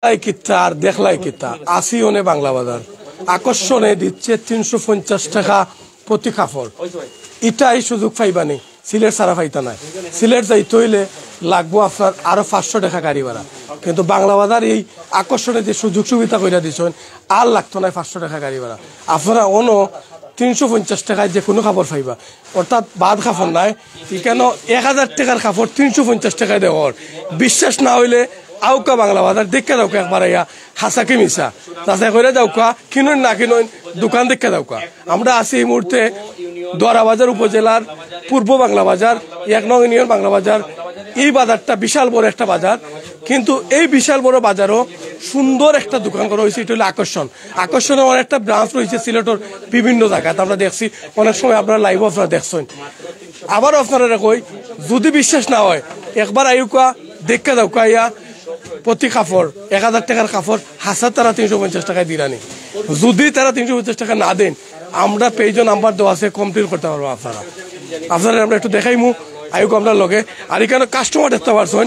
কিতা আর দেখলাই কিতা আসিওনে বাংলা বাজার আকর্ষণে দিচ্ছে 350 টাকা প্রতি কাপড়। এটাই সুযোগ পাইবানি, সিলেট সারা পাইতা নাই। সিলেট যাইতে হইলে লাগবো আপনার আরো 500 টাকা গাড়ি ভাড়া, কিন্তু বাংলা বাজার এই আকর্ষণে যে সুযোগ সুবিধা করে দিচ্ছেন আর লাগতো না 500 টাকা গাড়ি ভাড়া। আপনারা অন্য 350 টাকায় যে কোনো কাপড় পাইবা, অর্থাৎ বাদ কাপড় নাই। এখানে 1000 টাকার কাপড় 350 টাকায় দেওয়ার বিশ্বাস না হইলে আউকা বাংলা বাজার দেখে দাও একবার ইয়া হাসাকি মিশা তাছাড়া করে দাওকা কিনুন না কিনুন দোকান দেখে দাওকা। আমরা আছি এই মুহূর্তে দোয়ারাবাজার উপজেলার পূর্ব বাংলা বাজার 1 নং ইউনিয়ন বাংলা বাজার। এই বাজারটা বিশাল বড় একটা বাজার, কিন্তু এই বিশাল বড় বাজারও সুন্দর একটা দোকান করা হয়েছে। এটা হলো আকর্ষণের অনেক একটা ব্রাঞ্চ রয়েছে সিলেটের বিভিন্ন জায়গাতে। আমরা দেখছি অনেক সময় আপনারা লাইভ আপনারা দেখছেন। আবারও আপনারা কই যদি বিশ্বাস না হয় একবার আইকা দেখে দাওকা ইয়া প্রতি কাপড় 1000 টাকার কাপড় হাসার তারা 350 টাকায় দিলানি। যদি তারা 350 টাকা না দেন আমরা পেজও নাম্বার দেওয়া আছে, কমপ্লিট করতে পারবো। আপনারা আমরা একটু দেখাইমু আয়ুক আপনার লগে। আর এখানে কাস্টমার দেখতে পারছেন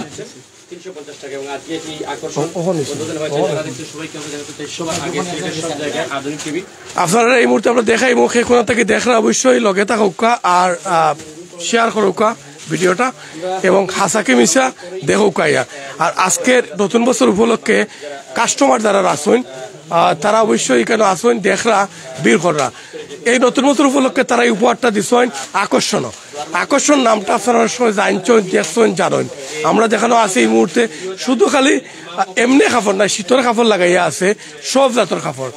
আপনারা এই মুহূর্তে আমরা দেখাইমু। সেই কোনা থেকে দেখরা অবশ্যই লগে থাকুকা আর শেয়ার করুকা ভিডিওটা এবং হাসাকে মিশা দেখুকাইয়া। আর আজকের নতুন বছর উপলক্ষে কাস্টমার যারা আসুন তারা অবশ্যই এখানে আসুন দেখরা বীর কররা। এই নতুন বছর উপলক্ষে তারা এই উপহারটা দিচ্ছেন আকর্ষণ নামটা আপনারা জানছেন দেখছেন জানেন। আমরা যেখানে আছি এই মুহূর্তে শুধু খালি এমনি কাপড় নাই, শীতের কাপড় লাগাইয়া আছে সব জাতের কাপড়।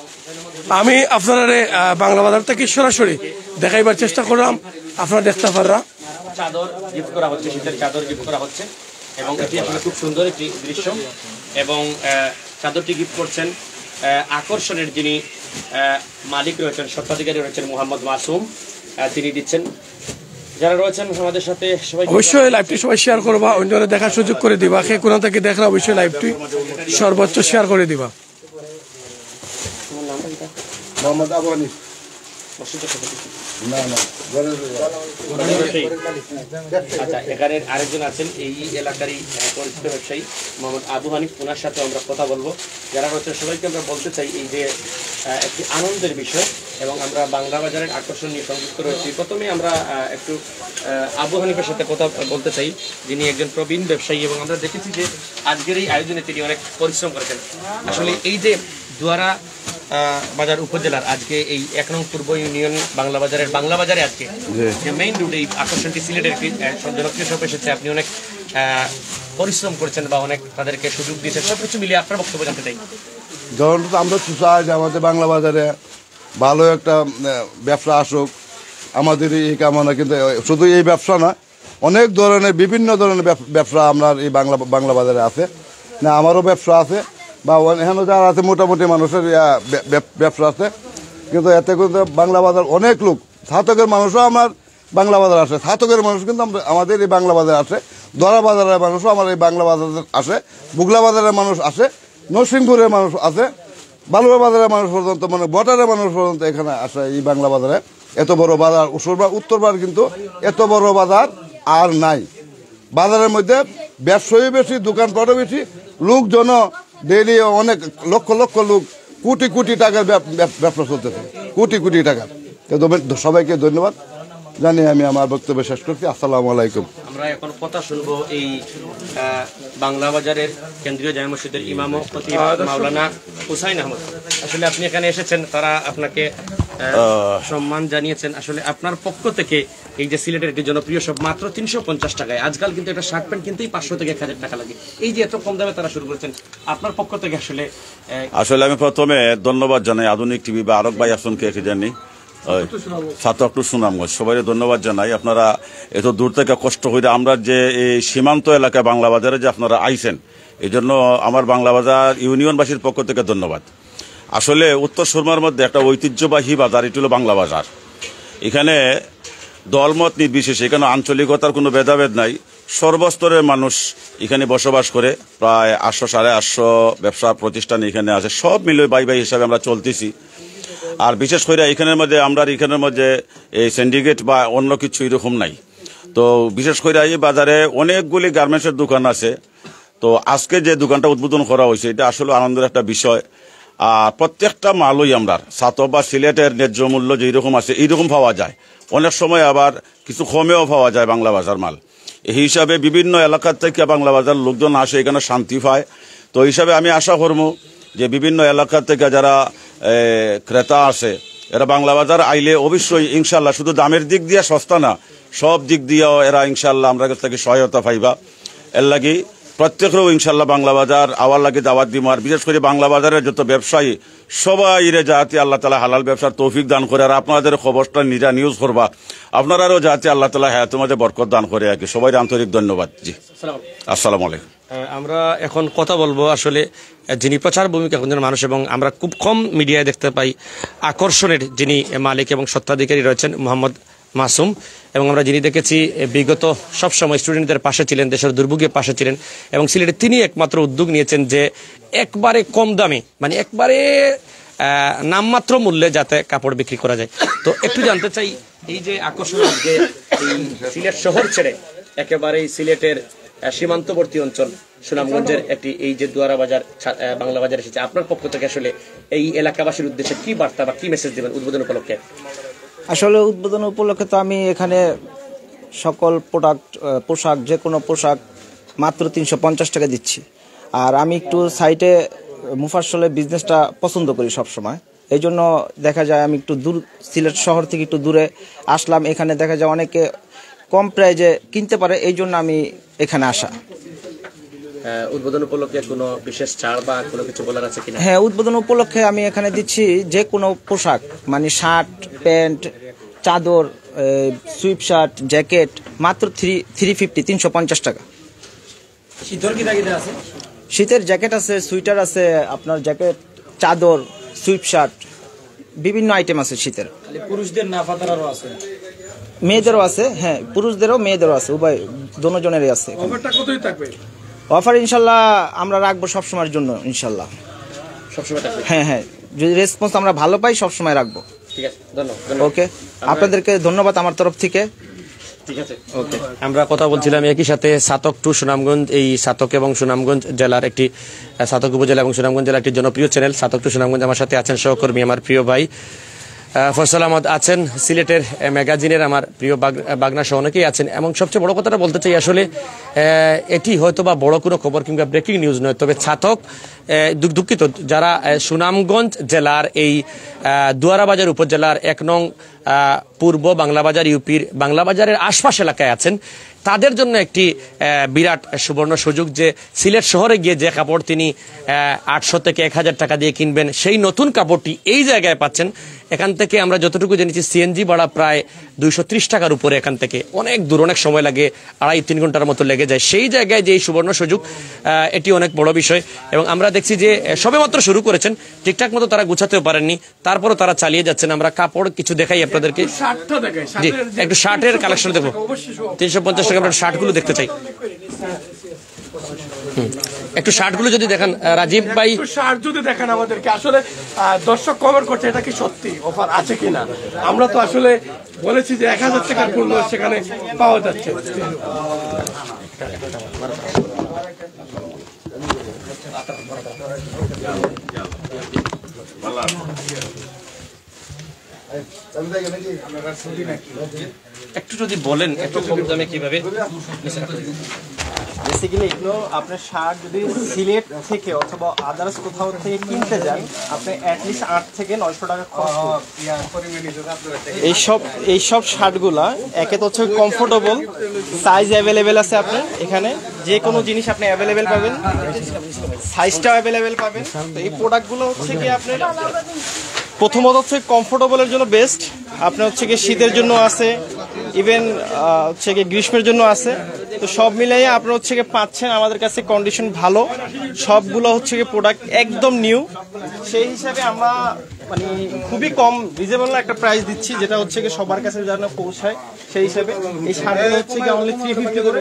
আমি আপনারা বাংলা বাজার থেকে সরাসরি দেখাইবার চেষ্টা করলাম, আপনারা দেখতে পাররা চাদর গিফট করা হচ্ছে, শীতের চাদর গিফট করা হচ্ছে এবং এটি আসলে খুব সুন্দর একটি দৃশ্য। এবং চাদরটি গিফট করছেন আকর্ষণের যিনি মালিক রয়েছেন, স্বত্বাধিকারী রয়েছেন মোহাম্মদ মাসুম, তিনি দিচ্ছেন। যারা রয়েছেন আমাদের সাথে সবাই অবশ্যই লাইভটি সবাই শেয়ার করবা, অন্যরা দেখার সুযোগ করে দিবা। সে কোন থেকে দেখরা অবশ্যই লাইভটি সর্বোচ্চ শেয়ার করে দিবা। মোহাম্মদ আবু হানিফ আচ্ছা, এখানে আরেকজন আছেন এই এলাকারই পরিচিত ব্যবসায়ী মোহাম্মদ আবু হানিফ, ওনার সাথে আমরা কথা বলবো। যারা রয়েছে সবাইকে আমরা বলতে চাই এই যে একটি আনন্দের বিষয় এবং আমরা বাংলা বাজারের আকর্ষণ নিয়ে সংযুক্ত রয়েছি। প্রথমে আমরা একটু আবু হানিফের সাথে কথা বলতে চাই, যিনি একজন প্রবীণ ব্যবসায়ী এবং আমরা দেখেছি যে আজকের এই আয়োজনে তিনি অনেক পরিশ্রম করেছেন। আসলে এই যে দোয়ারা বাজার উপজেলার আজকে এই 1 নং পূর্ব ইউনিয়ন বাংলা বাজারে আজকে যে মেইন রুট এই আকর্ষণটি সিলেটের একটি জনপ্রিয় শপ এসেছে, আপনি অনেক পরিশ্রম করেছেন বা অনেক তাদেরকে সুযোগ দিয়েছেন, সবকিছু মিলিয়ে আপনার বক্তব্য জানতে চাই। ধরুন আমরা চাই যে আমাদের বাংলা বাজারে ভালো একটা ব্যবসা আসুক, আমাদের এই কামনা। কিন্তু শুধু এই ব্যবসা না, অনেক ধরনের বিভিন্ন ধরনের ব্যবসা আপনার এই বাংলা বাজারে আছে। না আমারও ব্যবসা আছে বা এখানে যারা আছে মোটামুটি মানুষের ব্যবসা আছে, কিন্তু এতে কিন্তু বাংলা বাজার অনেক লোক ছাতকের মানুষও আমার বাংলা বাজার আসে, ছাতকের মানুষ কিন্তু আমাদের এই বাংলা বাজার আসে, দরা বাজারের মানুষও আমার এই বাংলা বাজার আসে, বুগলা বাজারের মানুষ আসে, নরসিংপুরের মানুষ আছে, বালুরা বাজারের মানুষ পর্যন্ত মানে বটারের মানুষ পর্যন্ত এখানে আসে এই বাংলা বাজারে। এত বড় বাজার উত্তরবার কিন্তু এত বড় বাজার আর নাই। বাজারের মধ্যে ব্যবসায়ী বেশি, দোকানপাটও বেশি, লোকজন ডেইলি অনেক লক্ষ লক্ষ লোক, কোটি কোটি টাকার ব্যবসা চলতেছে, কোটি কোটি টাকার। সবাইকে ধন্যবাদ জানিয়ে আমি আমার বক্তব্য শেষ করছি। আসসালামু আলাইকুম। আমরা এখন কথা শুনবো এই বাংলা বাজারের কেন্দ্রীয় জামে মসজিদের ইমাম ও খতিব মাওলানা হুসাইন আহমদ। আসলে আপনি এখানে এসেছেন, তারা আপনাকে সম্মান জানিয়েছেন। আসলে আপনার পক্ষ থেকে এই যে সিলেটের একটি জনপ্রিয় সব মাত্র 350 টাকায়, আজকাল কিন্তু একটা শার্ট প্যান্ট কিনতেই 500 থেকে 1000 টাকা লাগে, এই যে এত কম দামে তারা শুরু করেছেন, আপনার পক্ষ থেকে আসলে আমি প্রথমে ধন্যবাদ জানাই আধুনিক টিভি বা আরক ভাই আসনকে জানি ছাত্র সুনামগঞ্জ সবাই ধন্যবাদ জানাই। আপনারা এত দূর থেকে কষ্ট করে আমরা যে এই সীমান্ত এলাকায় বাংলা বাজারে যে আপনারা আইছেন, এই জন্য আমার বাংলা বাজার ইউনিয়নবাসীর পক্ষ থেকে ধন্যবাদ। আসলে উত্তর সুরমার মধ্যে একটা ঐতিহ্যবাহী বাজার, এটি হলো বাংলা বাজার। এখানে দলমত নির্বিশেষে, এখানে আঞ্চলিকতার কোনো ভেদাভেদ নাই, সর্বস্তরের মানুষ এখানে বসবাস করে। প্রায় 800 সাড়ে 800 ব্যবসা প্রতিষ্ঠান এখানে আছে, সব মিলে ভাই ভাই হিসাবে আমরা চলতেছি। আর বিশেষ করে এখানের মধ্যে এই সিন্ডিকেট বা অন্য কিছু এরকম নাই। তো বিশেষ করে এই বাজারে অনেকগুলি গার্মেন্টসের দোকান আছে, তো আজকে যে দোকানটা উদ্বোধন করা হয়েছে এটা আসলে আনন্দের একটা বিষয়। আর প্রত্যেকটা মালই আমরা ছাতক বা সিলেটের ন্যায্য মূল্য যেরকম আছে এইরকম পাওয়া যায়, অনেক সময় আবার কিছু কমেও পাওয়া যায় বাংলা বাজার মাল। এই হিসাবে বিভিন্ন এলাকার থেকে বাংলা বাজার লোকজন আসে, এখানে শান্তি পায়। তো হিসাবে আমি আশা করব যে বিভিন্ন এলাকা থেকে যারা ক্রেতা আসে এরা বাংলা বাজার আইলে অবশ্যই ইনশাল্লাহ শুধু দামের দিক দিয়ে সস্তা না, সব দিক দিয়েও এরা ইনশাল্লাহ আমরা কাছ থেকে সহায়তা পাইবা। এর লাগি প্রত্যেকেরও ইনশাল্লাহ বাংলা বাজার আওয়ার লাগে দাওয়াত দিব। আর বিশেষ করে বাংলা বাজারের যত ব্যবসায়ী সবাই যাতে আল্লাহ তালা হালাল ব্যবসার তৌফিক দান করে। আর আপনাদের খবরটা নিজা নিউজ করবা, আপনারাও যাতে আল্লাহ তালা হ্যাঁ তোমাদের বরকত দান করে আর কি। সবাই আন্তরিক ধন্যবাদ। জি আসসালামু আলাইকুম। আমরা এখন কথা বলবো আসলে যিনি প্রচার ভূমিকা একজন মানুষ এবং আমরা খুব কম মিডিয়ায় দেখতে পাই আকর্ষণের যিনি মালিক এবং স্বত্বাধিকারী রয়েছেন মোহাম্মদ মাসুম। এবং আমরা যিনি দেখেছি বিগত সবসময় স্টুডেন্টদের পাশে ছিলেন, দেশের দুর্ভোগের পাশে ছিলেন এবং সিলেটে তিনি একমাত্র উদ্যোগ নিয়েছেন যে একবারে কম দামে মানে একবারে নামমাত্র মূল্যে যাতে কাপড় বিক্রি করা যায়। তো একটু জানতে চাই এই যে আকর্ষণ যে সিলেট শহর ছেড়ে একেবারেই সিলেটের সীমান্তবর্তী অঞ্চল সুনামগঞ্জের একটি এই যে দুয়ারা বাজার বাংলা বাজার এসেছে, আপনার পক্ষ থেকে আসলে এই এলাকাবাসীর উদ্দেশ্যে কি বার্তা বা কি মেসেজ দেবেন উদ্বোধন উপলক্ষে? আসলে উদ্বোধন উপলক্ষে তো আমি এখানে সকল পোশাক যে কোনো পোশাক মাত্র 350 টাকা দিচ্ছি। আর আমি একটু সাইটে মুফাসলে বিজনেসটা পছন্দ করি সব সময়, এই জন্য দেখা যায় আমি একটু দূর সিলেট শহর থেকে একটু দূরে আসলাম। এখানে দেখা যায় অনেকে কম প্রাইজে কিনতে পারে, এই জন্য আমি এখানে আসা। উদ্বোধন উপলক্ষে কোনো বিশেষ ছাড় বা কোনো কিছু বলার আছে কিনা? হ্যাঁ, উদ্বোধন উপলক্ষে আমি এখানে দিচ্ছি যে কোনো পোশাক মানে শার্ট, প্যান্ট, চাদর, সুইপ শার্ট, জ্যাকেট মাত্র 350 টাকা। শীতের জ্যাকেট আছে, সুইটার আছে, আপনার জ্যাকেট, চাদর, সুইপ শার্ট, বিভিন্ন আইটেম আছে শীতের। পুরুষদের না ফাতারও আছে, মেয়েদেরও আছে। হ্যাঁ, পুরুষদেরও মেয়েদেরও আছে, উভয় দোনোজনেরই আছে। অফারটা কতই থাকবে? অফার ইনশাল্লাহ আমরা রাখবো সবসময়ের জন্য ইনশাল্লাহ। সবসময় থাকবে? হ্যাঁ হ্যাঁ, যদি রেসপন্স আমরা ভালো পাই সবসময় রাখবো। ঠিক আছে, ধন্যবাদ। ওকে, আপনাদেরকে ধন্যবাদ আমার তরফ থেকে। ঠিক আছে, ওকে। আমরা কথা বলছিলাম একই সাথে ছাতক টু সুনামগঞ্জ, এই ছাতক এবং সুনামগঞ্জ জেলার একটি ছাতক উপজেলা এবং সুনামগঞ্জ জেলার একটি জনপ্রিয় চ্যানেল ছাতক টু সুনামগঞ্জ। আমার সাথে আছেন সহকর্মী আমার প্রিয় ভাই ফয়সাল আহমদ, আছেন সিলেটের ম্যাগাজিনের আমার প্রিয় বাগনা সহ অনেকেই আছেন। এবং সবচেয়ে বড় কথাটা বলতে চাই, আসলে এটি হয়তো বা বড় কোনো খবর কিংবা ব্রেকিং নিউজ নয়, তবে ছাতক দুঃখিত যারা সুনামগঞ্জ জেলার এই দুয়ারাবাজার উপজেলার 1 নং পূর্ব বাংলাবাজার ইউপির বাংলাবাজারের আশপাশ এলাকায় আছেন, তাদের জন্য একটি বিরাট সুবর্ণ সুযোগ যে সিলেট শহরে গিয়ে যে কাপড় তিনি 800 থেকে 1000 টাকা দিয়ে কিনবেন, সেই নতুন কাপড়টি এই জায়গায় পাচ্ছেন। এখান থেকে আমরা যতটুকু জেনেছি সিএনজি ভাড়া প্রায় 230 টাকার উপরে, এখান থেকে অনেক দূর, অনেক সময় লাগে, 2.5-3 ঘন্টার মতো লেগে যায়। সেই জায়গায় যে এই সুবর্ণ সুযোগ, এটি অনেক বড় বিষয়। এবং আমরা দেখছি যে সবেমাত্র শুরু করেছেন, ঠিকঠাক মতো তারা গুছাতেও পারেননি, তারপরও তারা চালিয়ে যাচ্ছেন। আমরা কাপড় কিছু দেখাই আপনাদেরকে, জি একটু শার্টের কালেকশন দেখবো। 350 টাকা আমরা শার্টগুলো দেখতে চাই। একটু শার্টগুলো যদি দেখান রাজীব ভাই, শার্ট যদি দেখান আমাদেরকে। আসলে দর্শক কমেন্ট করছে এটা কি সত্যি অফার আছে কিনা। আমরা তো আসলে বলেছি যে 1000 টাকার পণ্য সেখানে পাওয়া যাচ্ছে। একটু যদি বলেন একটু কম দামে কিভাবে? বেসিক্যালি এগুলো আপনার শার্ট যদি সিলেট থেকে অথবা আদার্স কোথাও থেকে কিনতে যান, আপনি অ্যাটলিস্ট 8 থেকে 900 টাকা খরচ করবেন। এইসব শার্টগুলা একে তো হচ্ছে কমফোর্টেবল, সাইজ অ্যাভেলেবেল আছে আপনার এখানে, যে কোনো জিনিস আপনি অ্যাভেলেবেল পাবেন, সাইজটাও অ্যাভেলেবেল পাবেন। তো এই প্রোডাক্টগুলো হচ্ছে কি আপনার প্রথমত হচ্ছে কমফোর্টেবলের জন্য বেস্ট, আপনার হচ্ছে কি শীতের জন্য আছে, ইভেন হচ্ছে কি গ্রীষ্মের জন্য আছে। তো সব মিলিয়ে আপনার হচ্ছে কি পাচ্ছেন আমাদের কাছে কন্ডিশন ভালো, সবগুলো হচ্ছে কি প্রোডাক্ট একদম নিউ। সেই হিসাবে আমরা মানে খুবই কম রিজনেবল একটা প্রাইস দিচ্ছি, যেটা হচ্ছে কি সবার কাছে যেন পৌঁছায়। সেই হিসাবে এই শার্টগুলো হচ্ছে কি অনলি 350 করে,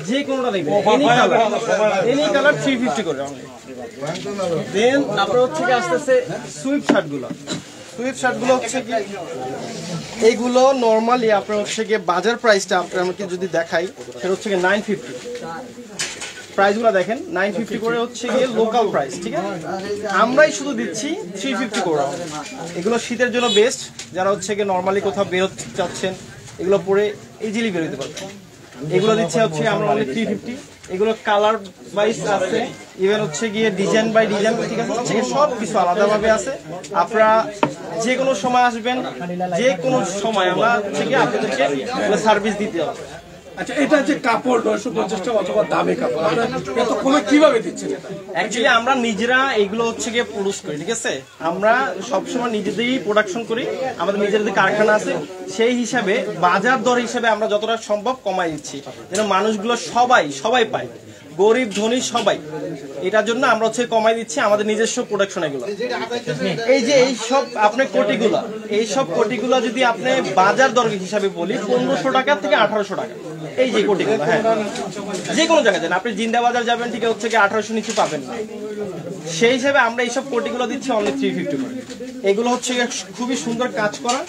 যে কোনোটা দেখবেন এনি কালার 350 করে অনলি। দেন আপনার হচ্ছে কি আসতেছে সুইপ শার্টগুলো। সুইপ শার্টগুলো হচ্ছে কি এইগুলো নর্মালি আপনার হচ্ছে গিয়ে বাজার প্রাইসটা আপনার আমাকে যদি দেখাই, সেটা হচ্ছে গিয়ে 950 প্রাইসগুলো দেখেন 950 করে হচ্ছে গিয়ে লোকাল প্রাইস, ঠিক আছে। আমরাই শুধু দিচ্ছি 350 করে। এগুলো শীতের জন্য বেস্ট, যারা হচ্ছে গিয়ে নর্মালি কোথাও বেরোতে চাচ্ছেন এগুলো পরে ইজিলি বেরোতে পারবেন। এগুলো দিচ্ছে হচ্ছে আমরা অনলি 350। এগুলো কালার ওয়াইজ আছে, ইভেন হচ্ছে গিয়ে ডিজাইন বাই ডিজাইন, ঠিক আছে, হচ্ছে সব কিছু আলাদাভাবে আছে। আপনারা যে কোনো সময় আসবেন, যে কোনো সময় আমরা হচ্ছে গিয়ে আপনাদেরকে সার্ভিস দিতে হবে। আচ্ছা, এটা যে কাপড় 950 টাকা অথবা দামি কাপড়, আমরা এত কমে কিভাবে দিচ্ছেন? অ্যাকচুয়ালি আমরা নিজেরা এইগুলো হচ্ছে গিয়ে প্রডিউস করি, ঠিক আছে। আমরা সবসময় নিজেদেরই প্রোডাকশন করি, আমাদের নিজেদের কারখানা আছে। সেই হিসাবে বাজার দর হিসাবে আমরা যতটা সম্ভব কমাই দিচ্ছি, যেন মানুষগুলো সবাই পায়, গরিব ধনী সবাই। এটার জন্য আমরা হচ্ছে কমাই দিচ্ছি আমাদের নিজস্ব প্রোডাকশন। এগুলো এই যে এইসব আপনার কোটিগুলো যদি আপনি বাজার দর হিসাবে বলি 1500 টাকা থেকে 1800 টাকা। এই যে কোটিগুলো, হ্যাঁ, যে কোনো জায়গায় যান আপনি, জিন্দা বাজার যাবেন, ঠিক হচ্ছে কি 1800 নিচে পাবেন না। সেই হিসাবে আমরা এইসব কোটিগুলো দিচ্ছি অনলি 350 করে। এগুলো হচ্ছে খুবই সুন্দর কাজ করা,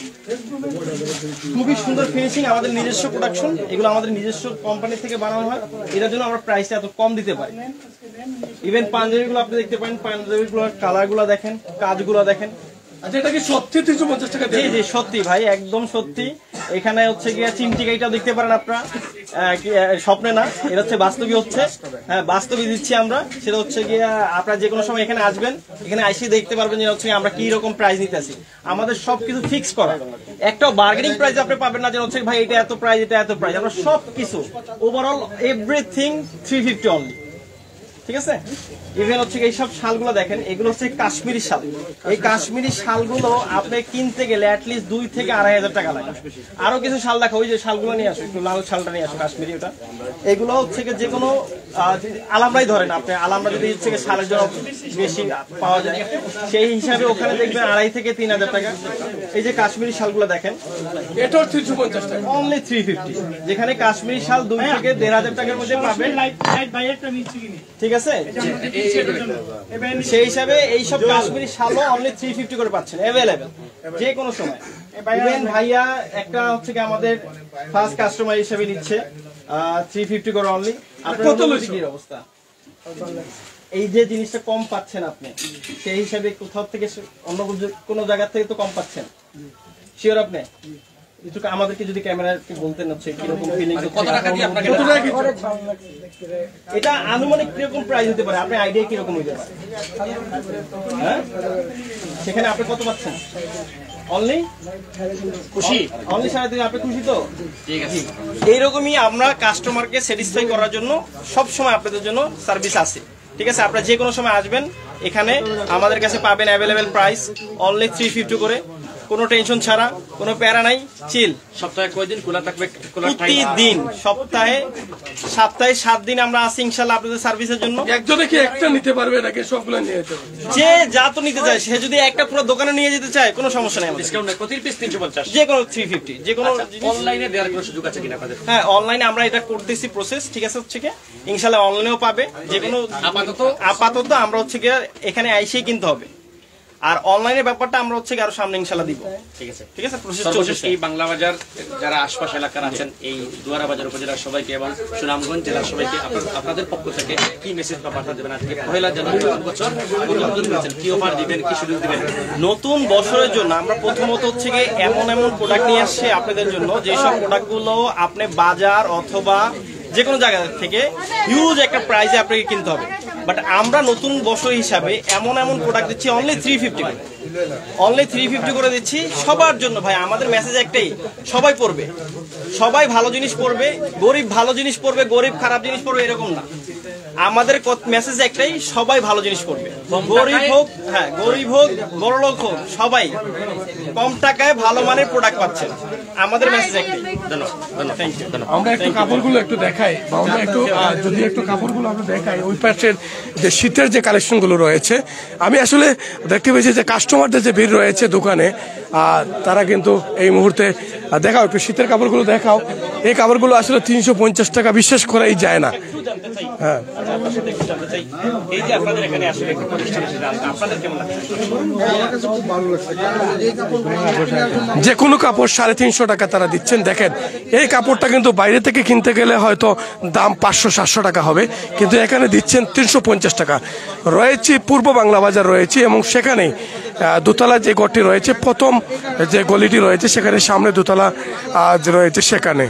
খুবই সুন্দর ফিনিশিং, আমাদের নিজস্ব প্রোডাকশন। এগুলো আমাদের নিজস্ব কোম্পানি থেকে বানানো হয়, এটার জন্য আমরা প্রাইসটা এত কম দিতে পারি। ইভেন পাঞ্জাবিগুলো আপনি দেখতে পারেন, পাঞ্জাবিগুলোর কালারগুলো দেখেন, কাজগুলো দেখেন। আচ্ছা, এটা কি সত্যি 350 টাকা? জি জি, সত্যি ভাই, একদম সত্যি। এখানে হচ্ছে গিয়ে চিমটিকাইটাও দেখতে পারেন আপনারা, স্বপ্নে না, এটা হচ্ছে বাস্তবই হচ্ছে। হ্যাঁ, বাস্তবই দিচ্ছি আমরা। সেটা হচ্ছে গিয়ে আপনারা যে কোনো সময় এখানে আসবেন, এখানে এসে দেখতে পারবেন যে হচ্ছে আমরা কি রকম প্রাইস নিতেছি। আমাদের সবকিছু ফিক্স করা, একটাও বার্গেনিং প্রাইস আপনি পাবেন না যে হচ্ছে ভাই এটা এত প্রাইস, এটা এত প্রাইস। আমরা সবকিছু ওভারঅল এভরিথিং 350 অনলি, ঠিক আছে। ইভেন হচ্ছে এইসব শালগুলো দেখেন, এগুলো হচ্ছে কাশ্মীরি শাল। এই কাশ্মীরি শালগুলো আপনি কিনতে গেলে অ্যাটলিস্ট 2 থেকে 2500 টাকা লাগে। আরো কিছু শাল দেখো, ওই যে শালগুলো নিয়ে আসো, একটু লাল শালটা নিয়ে আসো, কাশ্মীরি ওটা। এগুলো হচ্ছে যে কোনো আলামরাই ধরেন আপনি, আলামরা যদি হচ্ছে শালের জন্য বেশি পাওয়া যায়, সেই হিসাবে ওখানে দেখবেন 2500 থেকে 3000 টাকা। এই যে কাশ্মীরি শালগুলো দেখেন, এটাও 350 টাকা, অনলি 350। যেখানে কাশ্মীরি শাল 2 থেকে 1500 টাকার মধ্যে পাবেন, ঠিক আছে। সেই হিসাবে এইসব কাশ্মীরি শালও অনলি 350 করে পাচ্ছেন, অ্যাভেলেবেল যে কোনো সময়। ইভেন ভাইয়া একটা হচ্ছে কি আমাদের ফার্স্ট কাস্টমার হিসেবে নিচ্ছে 350 করে অনলি। কত কি অবস্থা, এই যে জিনিসটা কম পাচ্ছেন আপনি, সেই হিসাবে কোথাও থেকে অন্য কোনো জায়গা থেকে তো কম পাচ্ছেন, শিওর আপনি? আমাদেরকে যদি ক্যামেরা বলতেন হচ্ছে কিরকম ফিলিং, এটা আনুমানিক কিরকম প্রাইস হতে পারে, আপনার আইডিয়া কিরকম হতে পারে? হ্যাঁ, সেখানে আপনি কত পাচ্ছেন? অনলি খুশি, অনলি 3.5। আপনি খুশি তো? ঠিক আছে। এইরকমই আমরা কাস্টমারকে স্যাটিসফাই করার জন্য সবসময় আপনাদের জন্য সার্ভিস আছে, ঠিক আছে। আপনারা যে কোনো সময় আসবেন, এখানে আমাদের কাছে পাবেন অ্যাভেলেবেল প্রাইস অনলি 350 করে, কোনো টেনশন ছাড়া, কোনো প্যারা নাই, চিল। সপ্তাহে কয়দিন খোলা থাকবে? প্রতিদিন, সপ্তাহে 7 দিন আমরা আছি ইনশাআল্লাহ আপনাদের সার্ভিসের জন্য। একজনে কি একটা নিতে পারবে নাকি সবগুলো নিয়ে যেতে হবে? যে যা তো নিতে চায়, সে যদি একটা পুরো দোকানে নিয়ে যেতে চায় কোনো সমস্যা নেই, ডিসকাউন্ট নাই, প্রতি পিস 350, যে কোনো 350, যে কোনো। অনলাইনে দেওয়ার কোনো সুযোগ আছে কিনা আপনাদের? হ্যাঁ, অনলাইনে আমরা এটা করতেছি প্রসেস, ঠিক আছে। হচ্ছে কি ইনশাআল্লাহ অনলাইনেও পাবে, যে কোনো। আপাতত আমরা হচ্ছে কি এখানে আইসেই কিনতে হবে, আর অনলাইনের ব্যাপারটা আমরা হচ্ছে আরো সামনে ইনশাআল্লাহ দিব, ঠিক আছে। ঠিক আছে, প্রসেস চলছে। এই বাংলা বাজার যারা আশপাশ এলাকার আছেন, এই দুয়ারা বাজার উপজেলার সবাইকে এবং সুনামগঞ্জ জেলার সবাইকে আপনাদের পক্ষ থেকে কি মেসেজ বা বার্তা দেবেন? আজকে পহেলা জানুয়ারি বছর কি অফার দিবেন, কি সুযোগ দিবেন? নতুন বছরের জন্য আমরা প্রথমত হচ্ছে গিয়ে এমন প্রোডাক্ট নিয়ে আসছি আপনাদের জন্য, যেসব প্রোডাক্টগুলো আপনি বাজার অথবা যে কোনো জায়গা থেকে হিউজ একটা প্রাইসে আপনাকে কিনতে হবে, বাট আমরা নতুন বছর হিসাবে এমন প্রোডাক্ট দিচ্ছি অনলি 350 করে, অনলি 350 করে দিচ্ছি সবার জন্য। ভাই, আমাদের মেসেজ একটাই, সবাই পড়বে, সবাই ভালো জিনিস পড়বে, গরিব ভালো জিনিস পড়বে, গরিব খারাপ জিনিস পড়বে, এরকম না। আমাদের মেসেজ একটাই, সবাই ভালো জিনিস পড়বে, গরিব হোক, হ্যাঁ, গরিব হোক, বড়লোক হোক, সবাই কম টাকায় ভালো মানের প্রোডাক্ট পাচ্ছে। আমাদের মেসেজ একটাই। Thank you. আমরা একটু কাপড়গুলো একটু দেখাই, বা আমরা একটু যদি একটু কাপড়গুলো আমরা দেখাই, ওই পাশের যে শীতের যে কালেকশনগুলো রয়েছে, আমি আসলে দেখতে পেয়েছি যে কাস্টমারদের যে ভিড় রয়েছে দোকানে, তারা কিন্তু এই মুহূর্তে দেখাও, একটু শীতের কাপড়গুলো দেখাও। এই কাপড়গুলো আসলে 350 টাকা বিশ্বাস করাই যায় না। জানতে চাই, হ্যাঁ আচ্ছা, আপনার সাথে একটু জানতে চাই, এই যে আপনাদের এখানে আসলে একটা প্রতিষ্ঠান এসেছে, আপনাদের কেমন লাগছে? যে কোনো কাপড় 350 টাকা তারা দিচ্ছেন। দেখেন এই কাপড়টা কিন্তু বাইরে থেকে কিনতে গেলে হয়তো দাম 500-700 টাকা হবে, কিন্তু এখানে দিচ্ছেন 350 টাকা। রয়েছে পূর্ব বাংলা বাজার রয়েছে এবং সেখানেই দোতলা যে ঘরটি রয়েছে, প্রথম যে গলিটি রয়েছে সেখানে সামনে দোতলা রয়েছে সেখানে।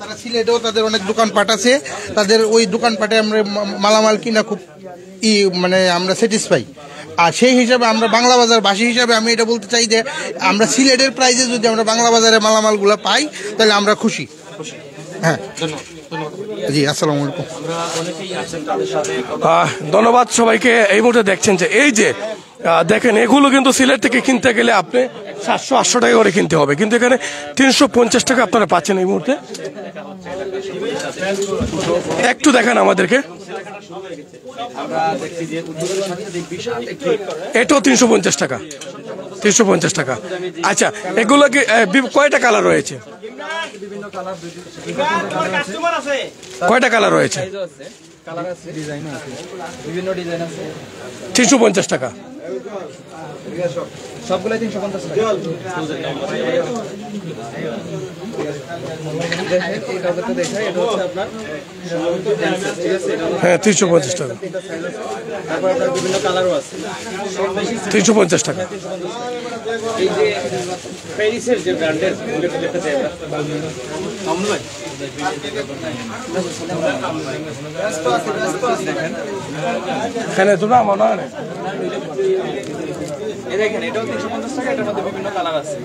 তারা সিলেটেও তাদের অনেক দোকানপাট আছে, তাদের ওই দোকানপাটে আমরা মালামাল কিনা খুব মানে আমরা স্যাটিসফাই। আর সেই হিসাবে আমরা বাংলা বাজার বাসী হিসাবে আমি এটা বলতে চাই যে আমরা সিলেটের প্রাইজে যদি আমরা বাংলা বাজারে মালামালগুলো পাই তাহলে আমরা খুশি। হ্যাঁ জি, আসসালামু আলাইকুম। ধন্যবাদ সবাইকে। এই মুহূর্তে দেখছেন যে এই যে দেখেন এগুলো কিন্তু সিলেট থেকে কিনতে গেলে আপনি 700-800 টাকা করে কিনতে হবে, কিন্তু এখানে 350 টাকা আপনারা পাচ্ছেন এই মুহূর্তে। একটু দেখেন আমাদেরকে, এটাও 350 টাকা, 350 টাকা। আচ্ছা, এগুলো কি কয়টা কালার রয়েছে? কয়টা কালার রয়েছে? 350 টাকা। সবগুলাই 350 টাকা। হ্যাঁ 350 টাকা। তারপর আপনার বিভিন্ন কালারও আছে। 350 টাকা। এই যে প্যারিসের যে ব্র্যান্ডের দেখতে চাই আমরা, এখানে তো না মনে হয় এই দেখেন, এটাও 350 টাকা, এটার মধ্যে বিভিন্ন কালার আছে।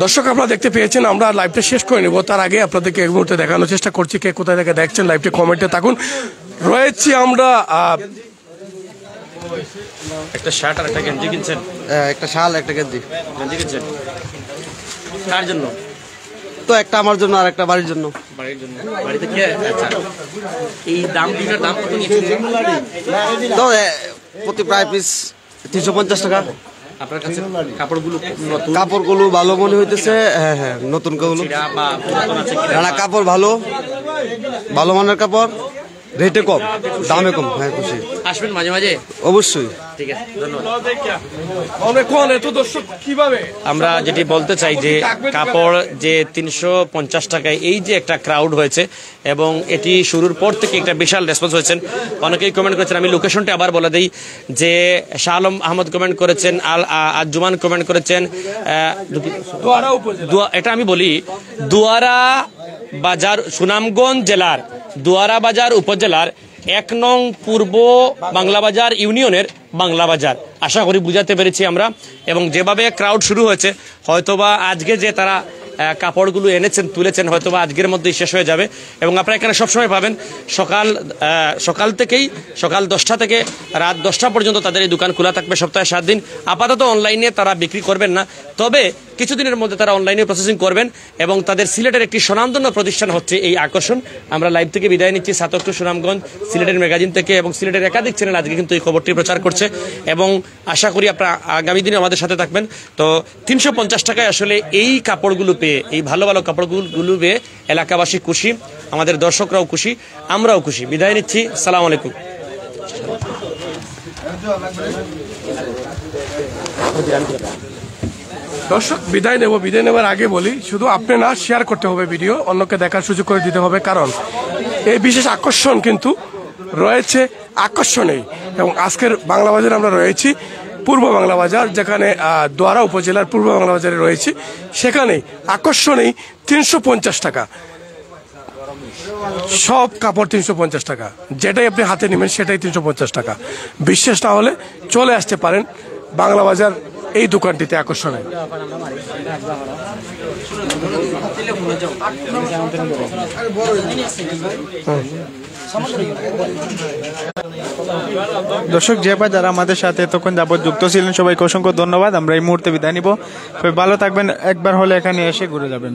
দর্শক আপনারা দেখতে পেয়েছেন, আমরা লাইভটা শেষ করে নেব। তার আগে আপনাদেরকে এই মুহূর্তে দেখানোর চেষ্টা করছি কে কোথায় থেকে দেখছেন লাইভটি কমেন্টে থাকুন। রয়েছি আমরা একটা শার্ট আর একটা গেঞ্জি কিনছেন, একটা শাল একটা গেঞ্জি গেঞ্জি কিনছেন কার জন্য? তো একটা আমার জন্য আর একটা বাড়ির জন্য। বাড়ির জন্য। বাড়িতে কে? আচ্ছা, এই দাম দুটার দাম কত নিয়েছেন? তো প্রতি প্রায় পিস 350 টাকা। আপনার কাছে কাপড়গুলো নতুন, কাপড়গুলো ভালো মনে হইতেছে। হ্যাঁ হ্যাঁ, নতুন কাপড় বা পুরাতন আছে কি? না, কাপড় ভালো, ভালো মানের কাপড়, রেটে কম, দামে কম। হ্যাঁ খুশি। আসবেন মাঝে মাঝে, অবশ্যই। ঠিক আছে, ধন্যবাদ। আমরা যেটি বলতে চাই যে কাপড় যে 350 টাকায় এই যে একটা ক্রাউড হয়েছে এবং এটি শুরুর পর থেকে একটা বিশাল রেসপন্স হয়েছেন। অনেকেই কমেন্ট করেছেন, আমি লোকেশনটা আবার বলে দিই যে শাহ আলম আহমদ কমেন্ট করেছেন, আজুমান কমেন্ট করেছেন, এটা আমি বলি দুয়ারা বাজার, সুনামগঞ্জ জেলার দুয়ারা বাজার উপজেলার 1 নং পূর্ব বাংলা বাজার ইউনিয়নের বাংলা বাজার। আশা করি বুঝাতে পেরেছি আমরা। এবং যেভাবে ক্রাউড শুরু হয়েছে, হয়তোবা আজকে যে তারা কাপড়গুলো এনেছেন তুলেছেন হয়তোবা আজকের মধ্যেই শেষ হয়ে যাবে। এবং আপনারা এখানে সবসময় পাবেন সকাল থেকেই, সকাল 10টা থেকে রাত 10টা পর্যন্ত তাদের এই দোকান খোলা থাকবে সপ্তাহে 7 দিন। আপাতত অনলাইনে তারা বিক্রি করবেন না, তবে কিছুদিনের মধ্যে তারা অনলাইনে প্রসেসিং করবেন। এবং তাদের সিলেটের একটি স্বনামধন্য প্রতিষ্ঠান হচ্ছে এই আকর্ষণ। আমরা লাইভ থেকে বিদায় নিচ্ছি 7 অক্টোবর সুনামগঞ্জ সিলেটের ম্যাগাজিন থেকে, এবং সিলেটের একাধিক চ্যানেল আজকে কিন্তু এই খবরটি প্রচার করছে এবং আশা করি আপনারা আগামী দিনে আমাদের সাথে থাকবেন। তো 350 টাকায় আসলে এই কাপড়গুলো পেয়ে, এই ভালো ভালো কাপড়গুলো পেয়ে এলাকাবাসী খুশি, আমাদের দর্শকরাও খুশি, আমরাও খুশি। বিদায় নিচ্ছি, সালাম আলাইকুম। দর্শক বিদায় নেব। বিদায় নেবার আগে বলি, শুধু আপনি না, শেয়ার করতে হবে ভিডিও, অন্যকে দেখার সুযোগ করে দিতে হবে, কারণ এই বিশেষ আকর্ষণ কিন্তু রয়েছে আকর্ষণেই। এবং আজকের বাংলা বাজারে আমরা রয়েছি পূর্ব বাংলা বাজার, যেখানে দোয়ারা উপজেলার পূর্ব বাংলা বাজারে রয়েছে, সেখানেই আকর্ষণেই 350 টাকা সব কাপড়, 350 টাকা। যেটাই আপনি হাতে নেবেন সেটাই 350 টাকা। বিশ্বাস না হলে চলে আসতে পারেন বাংলা বাজার এই দোকানটিতে আকর্ষণে। দর্শক যে ভাই যারা আমাদের সাথে এতক্ষণ যাবত যুক্ত ছিলেন সবাইকে অসংখ্য ধন্যবাদ। আমরা এই মুহূর্তে বিদায় নিব। ভালো থাকবেন, একবার হলে এখানে এসে ঘুরে যাবেন।